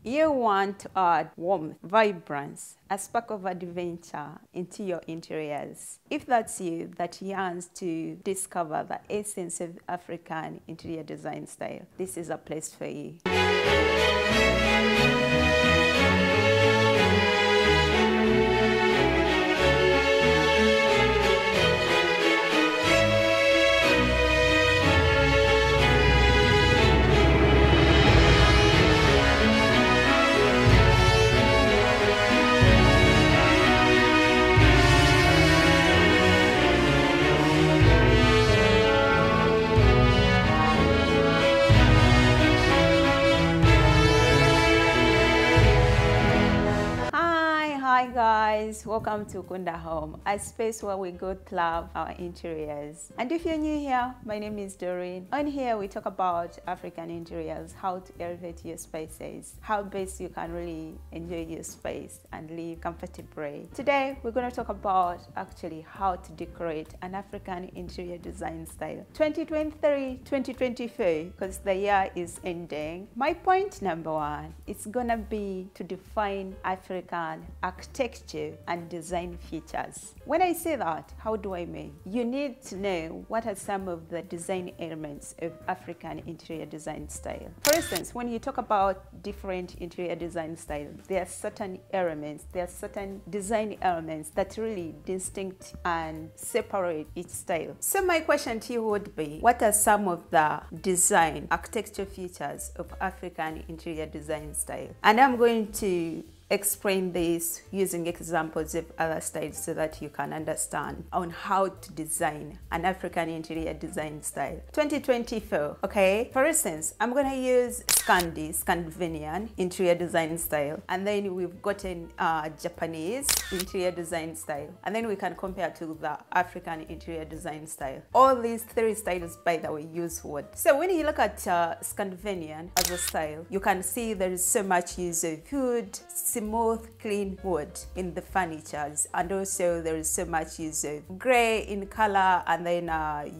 You want to add warmth, vibrance, a spark of adventure into your interiors. If that's you that yearns to discover the essence of African interior design style, this is a place for you. Hi guys, welcome to Kunda Home, a space where we go to love our interiors. And if you're new here, my name is Doreen. On here we talk about African interiors, how to elevate your spaces, how best you can really enjoy your space and live comfortably. Today we're going to talk about actually how to decorate an African interior design style 2023-2024, because the year is ending. My point number one is gonna be to define African architecture and design features. When I say that, how do I mean? You need to know what are some of the design elements of African interior design style. For instance, when you talk about different interior design styles, there are certain elements, there are certain design elements that really distinct and separate each style. So my question to you would be, what are some of the design architecture features of African interior design style? And I'm going to explain this using examples of other styles so that you can understand on how to design an African interior design style 2024. Okay, for instance, I'm gonna use Scandinavian interior design style, and then we've gotten Japanese interior design style, and then we can compare to the African interior design style. All these three styles, by the way, use wood. So when you look at Scandinavian as a style, you can see there is so much use of wood, smooth, clean wood in the furnitures, and also there is so much use of gray in color, and then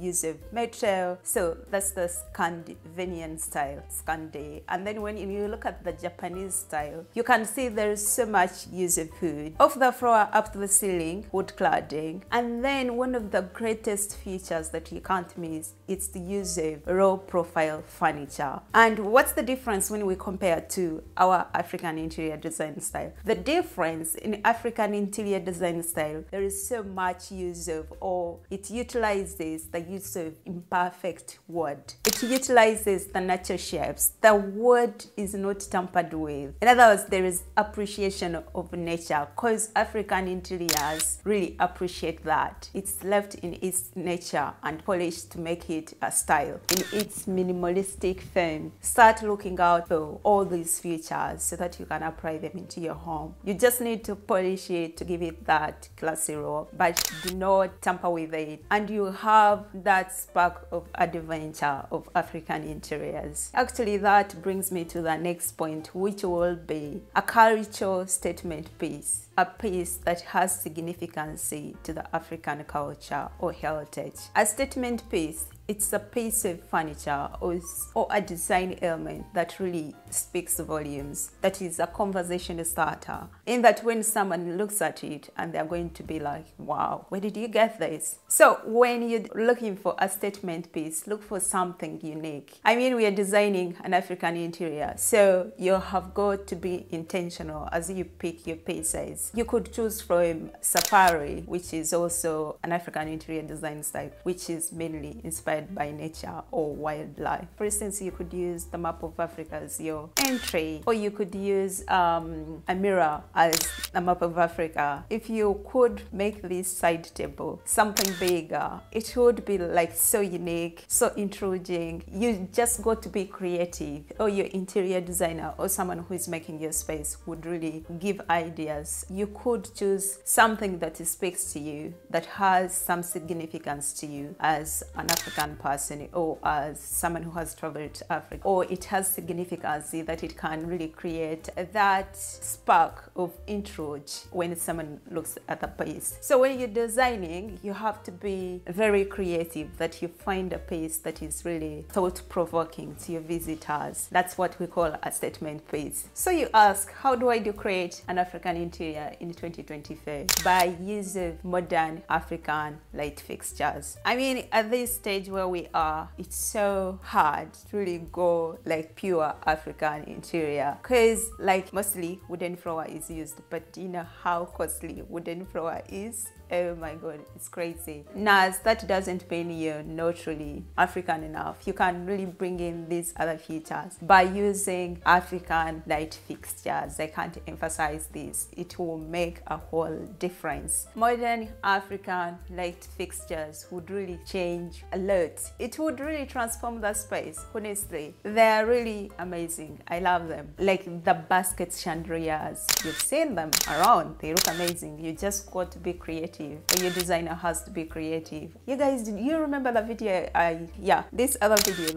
use of metal. So that's the Scandinavian style, Scandi. And then when you look at the Japanese style, you can see there is so much use of wood, off the floor up to the ceiling, wood cladding. And then one of the greatest features that you can't miss, it's the use of low profile furniture. And what's the difference when we compare to our African interior design style? The difference in African interior design style, there is so much use of, or it utilizes the use of imperfect wood. It utilizes the natural shapes. The wood is not tampered with. In other words, there is appreciation of nature, because African interiors really appreciate that. It's left in its nature and polished to make it a style in its minimalistic form. Start looking out for all these features so that you can apply them into your home. You just need to polish it to give it that classy look, but do not tamper with it, and you have that spark of adventure of African interiors. Actually, that brings me to the next point, which will be a cultural statement piece, a piece that has significance to the African culture or heritage. A statement piece, it's a piece of furniture or a design element that really speaks volumes, that is a conversation starter, in that when someone looks at it and they're going to be like, wow, where did you get this? So when you're looking for a statement piece, look for something unique. I mean, we are designing an African interior, so you have got to be intentional as you pick your pieces. You could choose from Safari, which is also an African interior design style, which is mainly inspired by nature or wildlife. For instance, you could use the map of Africa as your entry, or you could use a mirror as a map of Africa. If you could make this side table something bigger, it would be like so unique, so intriguing. You just got to be creative, or your interior designer or someone who is making your space would really give ideas. You could choose something that speaks to you, that has some significance to you as an African African person or as someone who has traveled to Africa, or it has significance that it can really create that spark of interest when someone looks at the piece. So when you're designing, you have to be very creative, that you find a piece that is really thought-provoking to your visitors. That's what we call a statement piece. So you ask, how do I decorate an African interior in 2024? By use of modern African light fixtures. I mean, at this stage where we are, it's so hard to really go like pure African interior, because like mostly wooden floor is used, but do you know how costly wooden floor is? Oh my god, it's crazy. Nas, that doesn't mean you're not really African enough. You can really bring in these other features by using African light fixtures. I can't emphasize this. It will make a whole difference. Modern African light fixtures would really change a lot. It would really transform the space, honestly. They're really amazing. I love them. Like the basket chandeliers. You've seen them around. They look amazing. You just got to be creative. Your designer has to be creative. You guys, do you remember the video this other video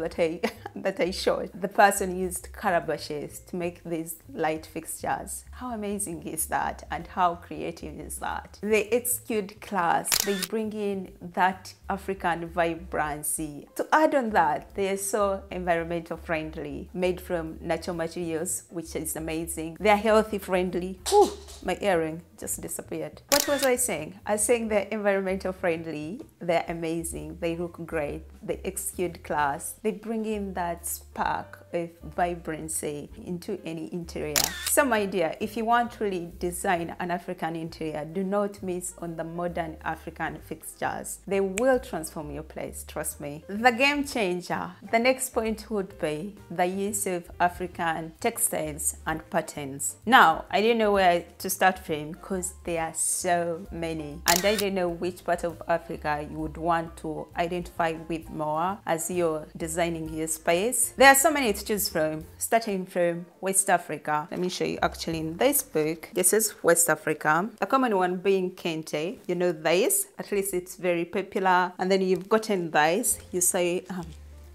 that I showed? The person used calabashes to make these light fixtures. How amazing is that, and how creative is that? They execute class. They bring in that African vibrancy. To add on that, they are so environmental friendly, made from natural materials, which is amazing. They are healthy friendly. Whew, my earring just disappeared. What was I saying? I was saying they're environmental friendly, they're amazing, they look great, they execute class, they bring in that spark of vibrancy into any interior. Some idea, if you want to really design an African interior, do not miss on the modern African fixtures. They will transform your place, trust me. The game changer, the next point would be the use of African textiles and patterns. Now, I didn't know where to start from because there are so many, and I don't know which part of Africa you would want to identify with more as you're designing your space. There are so many to choose from, starting from West Africa. Let me show you actually in this book. This is West Africa. A common one being Kente. You know this, at least it's very popular. And then you've gotten this. You say,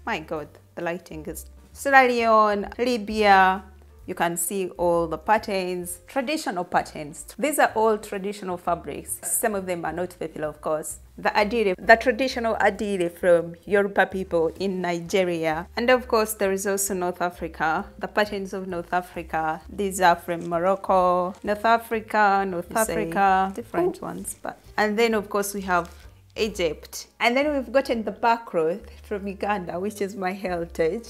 my God, the lighting is Sierra Leone, Libya. You can see all the patterns, traditional patterns. These are all traditional fabrics. Some of them are not popular, of course. The adire, the traditional adire from Yoruba people in Nigeria. And of course, there is also North Africa. The patterns of North Africa. These are from Morocco, North Africa, different ones. And then, of course, we have Egypt. And then we've gotten the backcloth from Uganda, which is my heritage.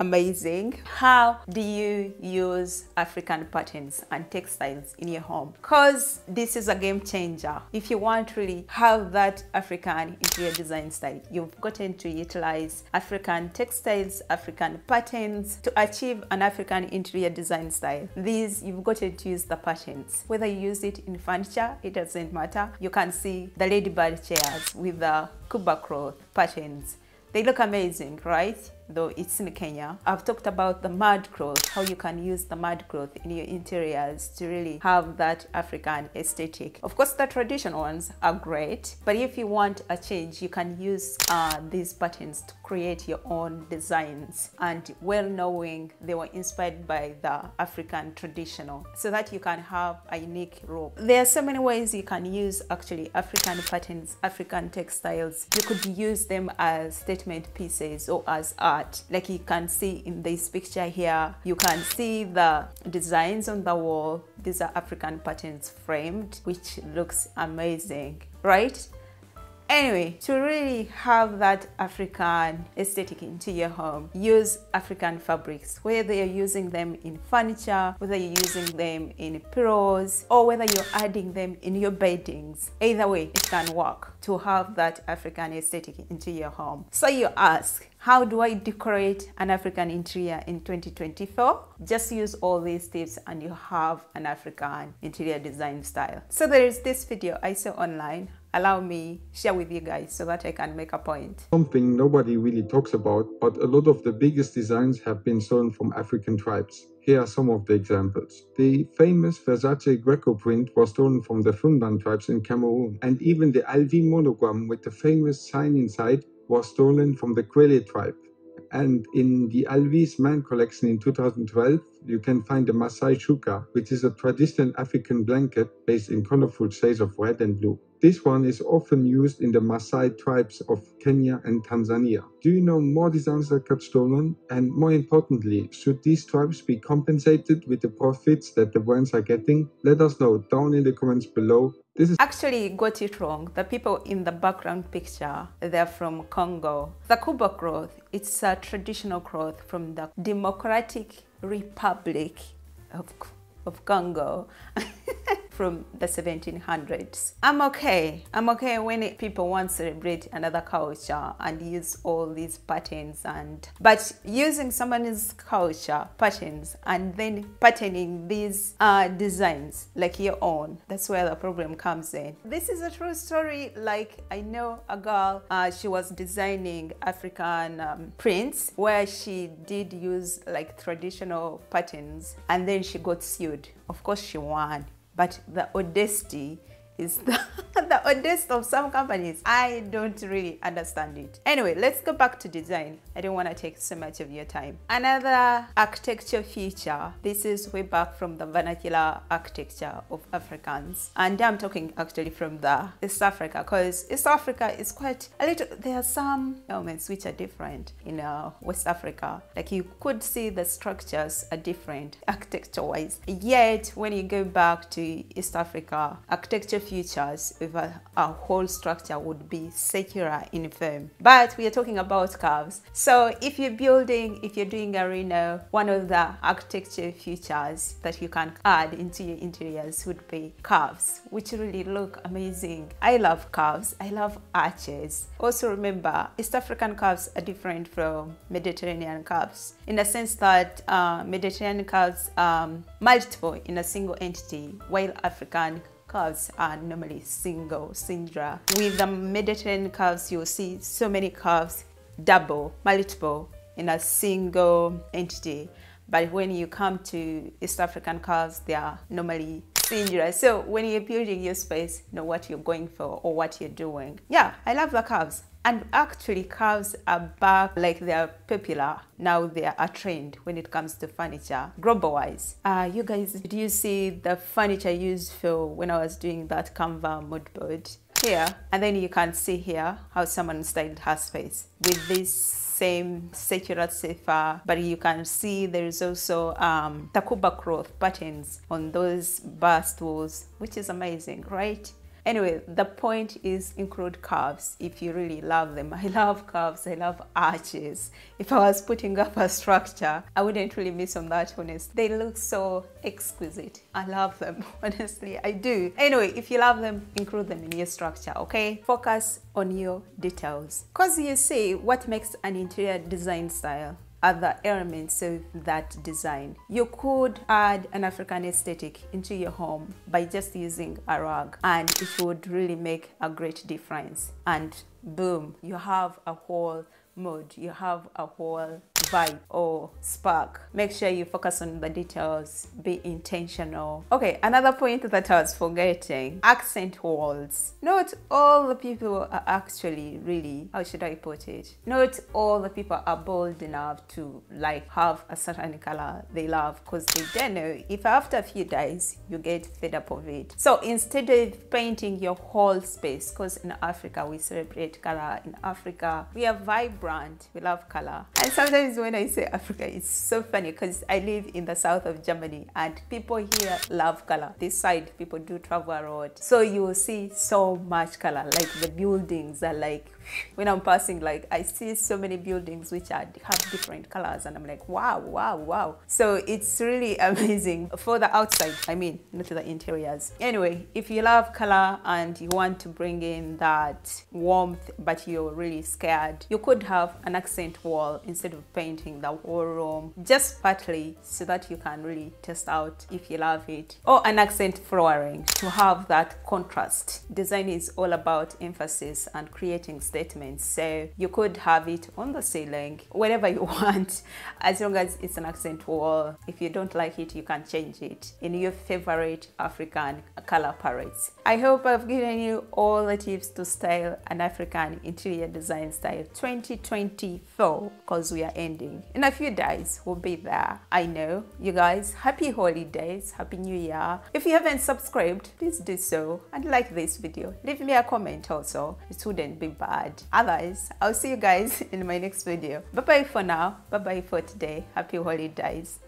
Amazing. How do you use African patterns and textiles in your home? Because this is a game changer. If you want to really have that African interior design style, you've gotten to utilize African textiles, African patterns to achieve an African interior design style. These, you've gotten to use the patterns. Whether you use it in furniture, it doesn't matter. You can see the ladybird chairs with the Kuba cloth patterns. They look amazing, right? Though it's in Kenya. I've talked about the mud cloth, how you can use the mud cloth in your interiors to really have that African aesthetic. Of course, the traditional ones are great, but if you want a change, you can use these patterns to create your own designs, and well knowing they were inspired by the African traditional, so that you can have a unique look. There are so many ways you can use actually African patterns, African textiles. You could use them as statement pieces or as art. Like you can see in this picture here, you can see the designs on the wall. These are African patterns framed, which looks amazing, right? Anyway, to really have that African aesthetic into your home, use African fabrics, whether you're using them in furniture, whether you're using them in pillows, or whether you're adding them in your beddings. Either way, it can work to have that African aesthetic into your home. So you ask, how do I decorate an African interior in 2024? Just use all these tips and you have an African interior design style. So there is this video I saw online. Allow me share with you guys so that I can make a point. Something nobody really talks about, but a lot of the biggest designs have been stolen from African tribes. Here are some of the examples. The famous Versace Greco print was stolen from the Fundan tribes in Cameroon, and even the LV monogram with the famous sign inside was stolen from the Kwele tribe. And in the Alvis Man collection in 2012, you can find a Masai shuka, which is a traditional African blanket based in colorful shades of red and blue. This one is often used in the Maasai tribes of Kenya and Tanzania. Do you know more designs that got stolen? And more importantly, should these tribes be compensated with the profits that the brands are getting? Let us know down in the comments below. Actually, you got it wrong. The people in the background picture, they're from Congo. The Kuba cloth, it's a traditional cloth from the Democratic Republic of Congo. From the 1700s. I'm okay when people want to celebrate another culture and use all these patterns, but using someone's culture patterns and then patterning these designs like your own, that's where the problem comes in. This is a true story. Like, I know a girl, she was designing African prints where she did use like traditional patterns, and then she got sued. Of course she won. But the audacity is the audacity of some companies. I don't really understand it. Anyway, let's go back to design. I don't want to take so much of your time. Another architecture feature. This is way back from the vernacular architecture of Africans. And I'm talking actually from the East Africa, because East Africa is quite a little, there are some elements which are different in West Africa. Like, you could see the structures are different architecture-wise. Yet, when you go back to East Africa, architecture features with a whole structure would be circular in form, but we are talking about curves. So if you're doing a reno, one of the architecture features that you can add into your interiors would be curves, which really look amazing. I love curves. I love arches. Also remember, East African curves are different from Mediterranean curves in the sense that Mediterranean curves multiple in a single entity, while African curves are normally single. With the Mediterranean curves, you'll see so many curves, double, multiple in a single entity. But when you come to East African curves, they are normally singular. So when you're building your space, know what you're going for or what you're doing. Yeah, I love the curves. And actually, curves are back, like they are popular. Now they are a trend when it comes to furniture, global-wise. You guys, did you see the furniture I used for when I was doing that Canva mood board? Here, and then you can see here how someone styled her space with this same circular sofa, but you can see there is also Takuba cloth patterns on those bar stools, which is amazing, right? Anyway, the point is include curves if you really love them. I love curves, I love arches. If I was putting up a structure, I wouldn't really miss on that, honest. They look so exquisite. I love them, honestly, I do. Anyway, if you love them, include them in your structure, okay? Focus on your details. Because you see, what makes an interior design style are the elements of that design. You could add an African aesthetic into your home by just using a rug, and it would really make a great difference. And boom, you have a whole mood, you have a whole vibe or spark. Make sure you focus on the details, be intentional. Okay, another point that I was forgetting, accent walls. Not all the people are actually really, how should I put it? Not all the people are bold enough to like have a certain color they love, because they don't know if after a few days you get fed up of it. So instead of painting your whole space, because in Africa we celebrate color, in Africa we are vibrant, we love color. And sometimes when I say Africa, it's so funny because I live in the south of Germany and people here love color. This side, people do travel a lot. So you will see so much color, like the buildings are like, when I'm passing, like I see so many buildings which have different colors and I'm like, wow, wow, wow. So it's really amazing for the outside, I mean, not the interiors. Anyway, if you love color and you want to bring in that warmth, but you're really scared, you could have an accent wall instead of paint painting the whole room, just partly, so that you can really test out if you love it. Or an accent flooring to have that contrast. Design is all about emphasis and creating statements, so you could have it on the ceiling, wherever you want, as long as it's an accent wall. If you don't like it, you can change it in your favorite African color palettes. I hope I've given you all the tips to style an African interior design style 2024, because we are ending. In a few days, we'll be there. I know. You guys, happy holidays, happy new year. If you haven't subscribed, please do so and like this video. Leave me a comment also. It wouldn't be bad. Otherwise, I'll see you guys in my next video. Bye bye for now. Bye bye for today. Happy holidays.